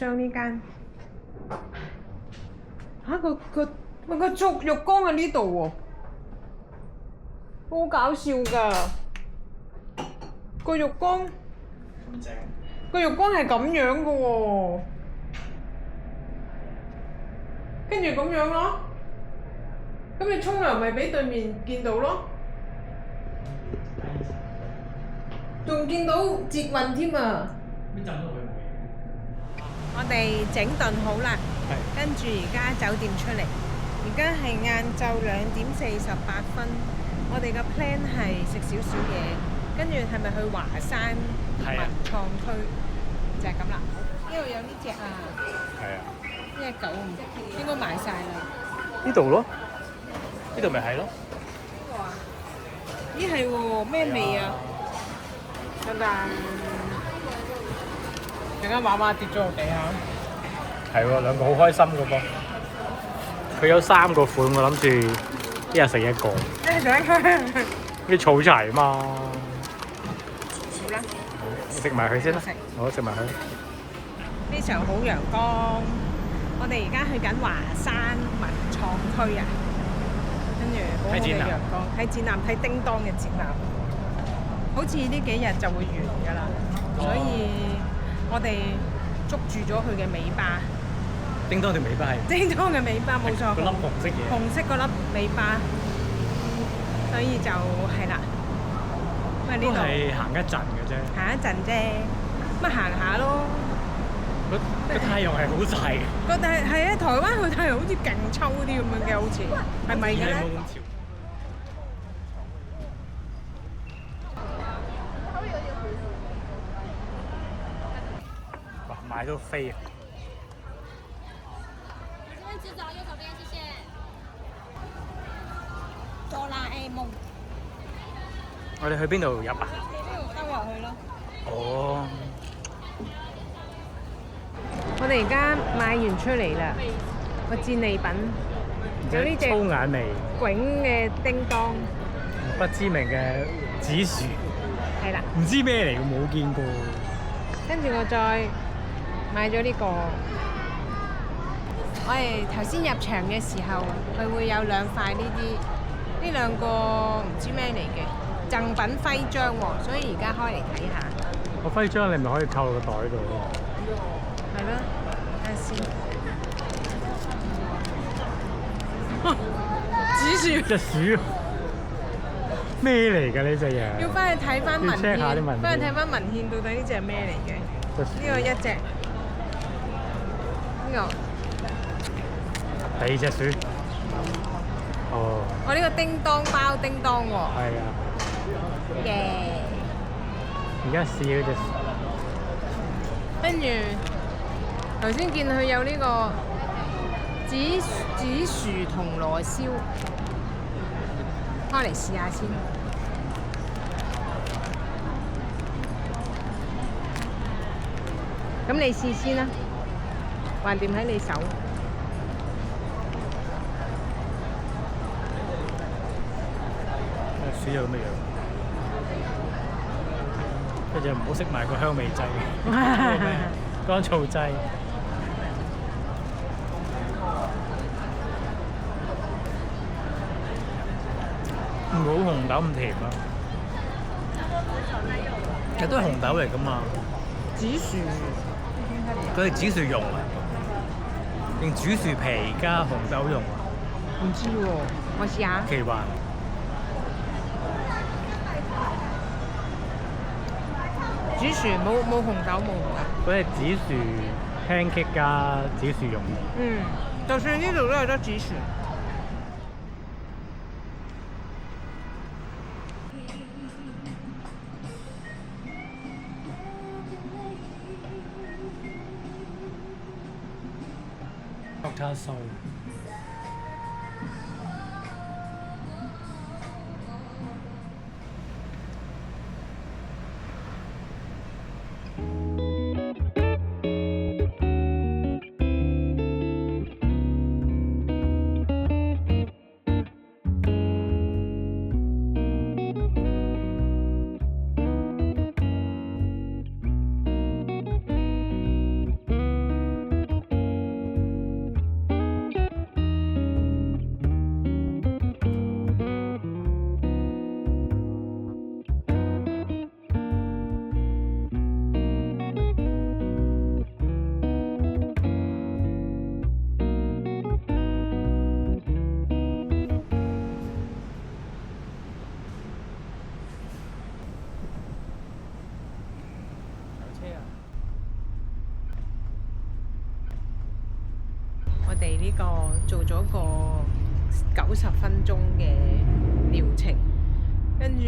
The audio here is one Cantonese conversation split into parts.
商呢間。嚇個足浴缸喺呢度喎，好搞笑㗎！個浴缸咁正。個浴缸係咁樣嘅喎，跟住咁樣咯。咁你沖涼咪俾對面見到咯，仲見到捷運添啊！咩浸到佢冇嘢？我哋整頓好啦，跟住而家酒店出嚟，而家係晏晝2:48，我哋嘅 plan 係食少少嘢，跟住係咪去華山文創區？就係咁啦。呢度有呢隻啊，係啊。呢隻狗應該買晒啦。呢度咯，呢度咪係咯。呢個啊？咦係喎，咩味啊？等等，陣間媽媽跌咗落地下。係喎，兩個好開心嘅噃。佢有3個款，我諗住一日食一個。啲儲齊嘛。好啦。食埋佢先啦。我食埋佢。非常好陽光。我哋而家去緊華山文創區啊，跟住好好嘅陽光，睇展覽，睇叮當嘅展覽。好似呢幾日就會完㗎啦，所以我哋捉住咗佢嘅尾巴。叮當條尾巴係？叮當嘅尾巴冇錯。嗰粒紅色嘢。紅色嗰粒尾巴，所以就係啦。咁啊呢度係行一陣嘅啫。行一陣啫，咁啊行下咯。個太陽係好曬嘅。個但係啊，台灣佢太陽好似勁抽啲咁樣嘅，好似係咪嘅咧？哇！買到飛啊！這邊直走，右手邊，謝謝。哆啦 A 夢。我哋去邊度入啊？呢度兜入去咯。哦。我哋而家買完出嚟啦，個戰利品有呢隻粗眼眉囧嘅叮當，不知名嘅紫薯，係啦。唔知咩嚟嘅，冇見過。跟住我再買咗呢個。我哋頭先入場嘅時候，佢會有2塊呢啲，呢2個唔知咩嚟嘅贈品徽章喎，所以而家開嚟睇下。個徽章你咪可以扣落個袋度咯。係咯，睇下先。紫薯。隻鼠咩嚟㗎呢隻嘢？要翻去睇翻文獻，翻去睇翻文獻，到底呢隻係咩嚟嘅？呢個一隻，呢個。第2隻鼠。哦。我呢個叮當包叮當喎。係啊。耶！而家試嗰隻。跟住頭先見佢有呢個紫薯銅鑼燒，開嚟試下先。咁你試先啦，橫掂喺你手。鼠有咁嘅樣，跟住唔好識埋個香味劑，乾燥劑。冇紅豆咁甜啊！其實都係紅豆嚟㗎嘛。紫薯。佢係紫薯蓉啊，定紫薯皮加紅豆蓉啊？唔知喎，我試下。奇幻。紫薯冇紅豆冇紅豆。嗰係紫薯 pancake 加紫薯蓉。嗯，就算呢度都有得紫薯。白叉酥。哋呢個做咗個90分鐘嘅療程，跟住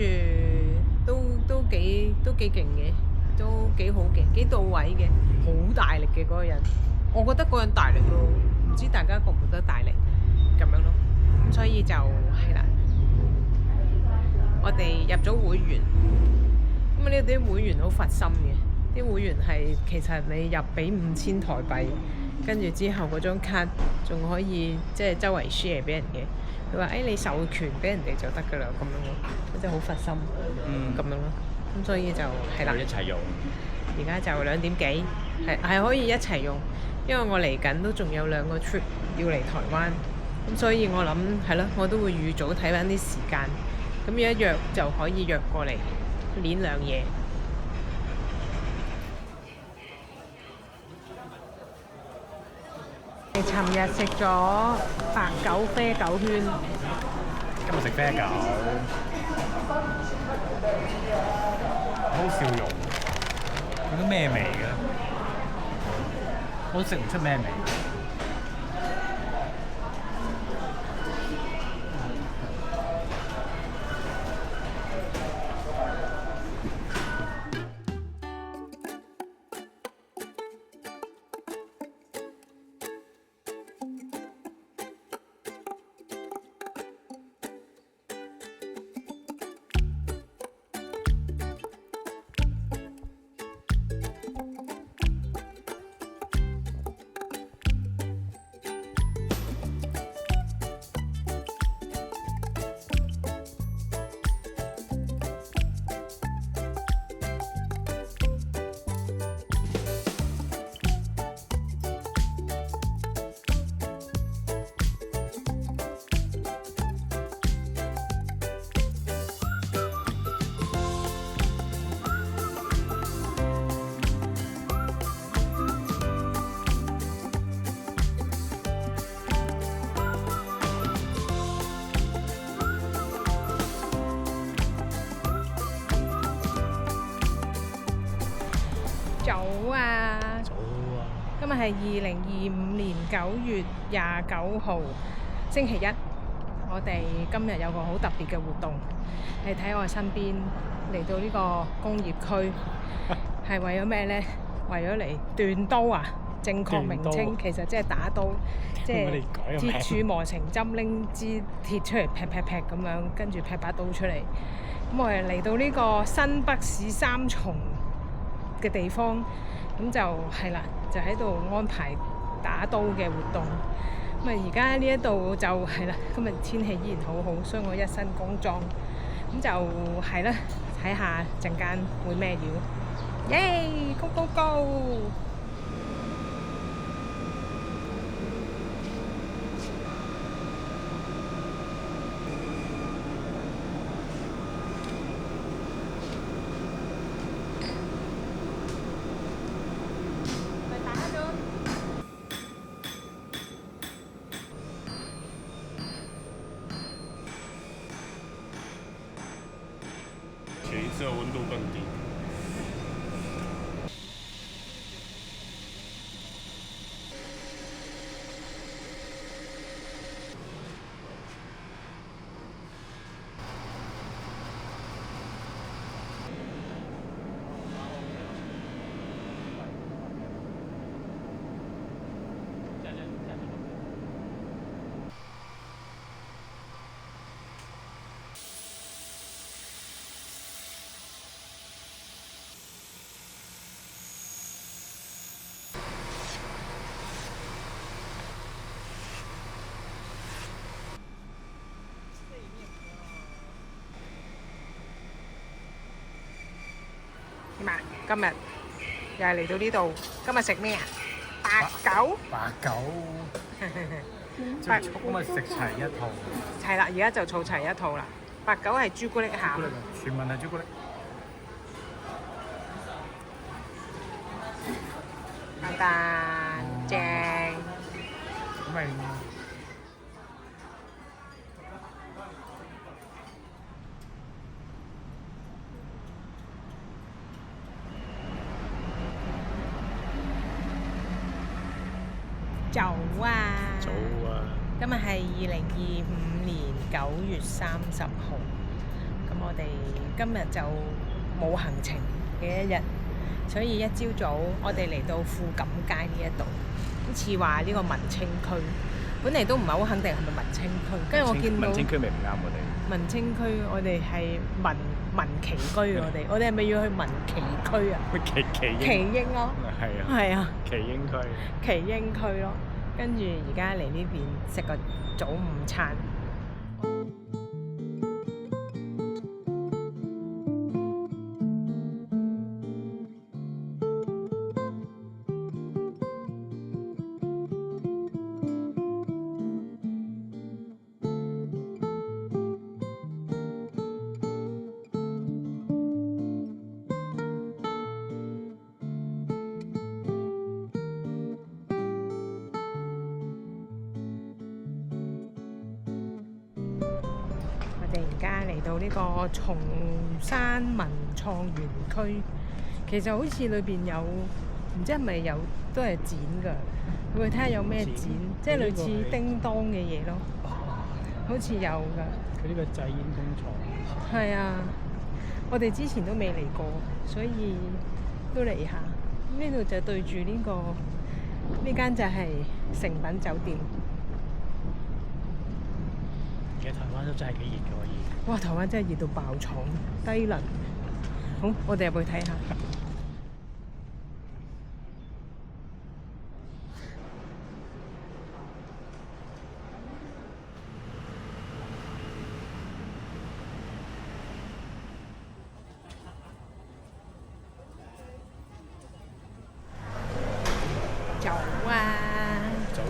都幾勁嘅，都幾好嘅，幾到位嘅，好大力嘅嗰個人。我覺得嗰個人大力咯，唔知大家覺唔覺得大力咁樣咯。咁所以就係啦，我哋入咗會員，咁呢啲會員好佛心嘅，啲會員係其實你入俾5000台幣，跟住之後嗰張卡仲可以即係周圍 share 俾人嘅。佢話：你授權俾人哋就得㗎啦，咁樣咯，即係好佛心，咁樣咯。咁所以就係啦，一齊用。而家就2點幾，係可以一齊用，因為我嚟緊都仲有2個 trip 要嚟台灣，咁所以我諗係咯，我都會預早睇翻啲時間，咁一約就可以約過嚟練2嘢。你尋日食咗白狗啡狗圈，今日食啡狗，好笑容，佢都咩味嘅？我都食唔出咩味。早啊！今日係2025年9月29號，星期一。我哋今日有個好特別嘅活動，你睇我身邊嚟到呢個工業區，係為咗咩呢？為咗嚟斷刀啊！正確名稱其實即係打刀，即係鐵杵磨成針，拎支鐵出嚟劈劈劈咁樣，跟住劈把刀出嚟。咁我哋嚟到呢個新北市三重嘅地方，咁就係啦，就喺度安排打刀嘅活動。咁啊，而家呢一度就係啦，今日天氣依然好好，所以我一身工裝，咁就係啦，睇下陣間會咩料。耶！Go go go！前一次的温度更低。點啊？今日又係嚟到呢度，今日食咩啊？白狗。白狗。白今日食齊一套。係啦，而家就儲齊一套啦。白狗係朱古力餡。全部係朱古力。簡單正。咁咪早啊！早啊！今日係2025年9月30號，咁我哋今日就冇行程嘅一日，所以一朝早我哋嚟到富錦街呢一度，好似話呢個文青區，本嚟都唔係好肯定係咪文青區，跟住我見到文青區咪唔啱我哋。文青區我哋係文奇居，我哋係咪要去文奇區啊？奇英咯，係啊，奇英區。奇英區咯，跟住而家嚟呢邊食個早午餐。我哋而家嚟到呢個松山文創園區，其實好似裏邊有，唔知係咪有都係展㗎。會睇下有咩展，即係類似叮當嘅嘢咯。好似有㗎。佢呢個製煙工廠。係啊，我哋之前都未嚟過，所以都嚟下。呢度就對住呢間就係誠品酒店。其實台灣都真係幾熱嘅可以。哇！台灣真係熱到爆廠，低能。好，我哋入去睇下。早啊！早啊！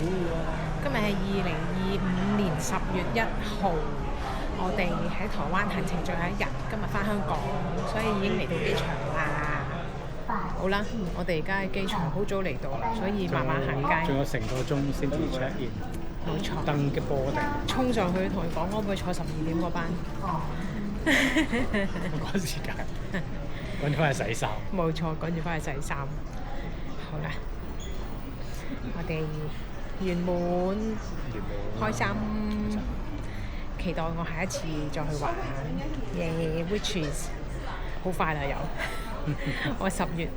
今日係2025年10月1號，我哋喺台灣行程最後一日，今日返香港，所以已經嚟到機場啦。好啦，我哋而家喺機場好早嚟到，所以慢慢行街。仲有成個鐘先至 check in。冇錯。登嘅波定。衝上去同佢講，可唔可以坐12點嗰班？趕時間，趕住翻去洗衫。冇錯，趕住翻去洗衫。好啦，我哋圓滿，開心，期待我下一次再去玩。which is 好快啦又，我10月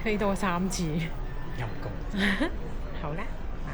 飛多3次。陰公。好啦，拜。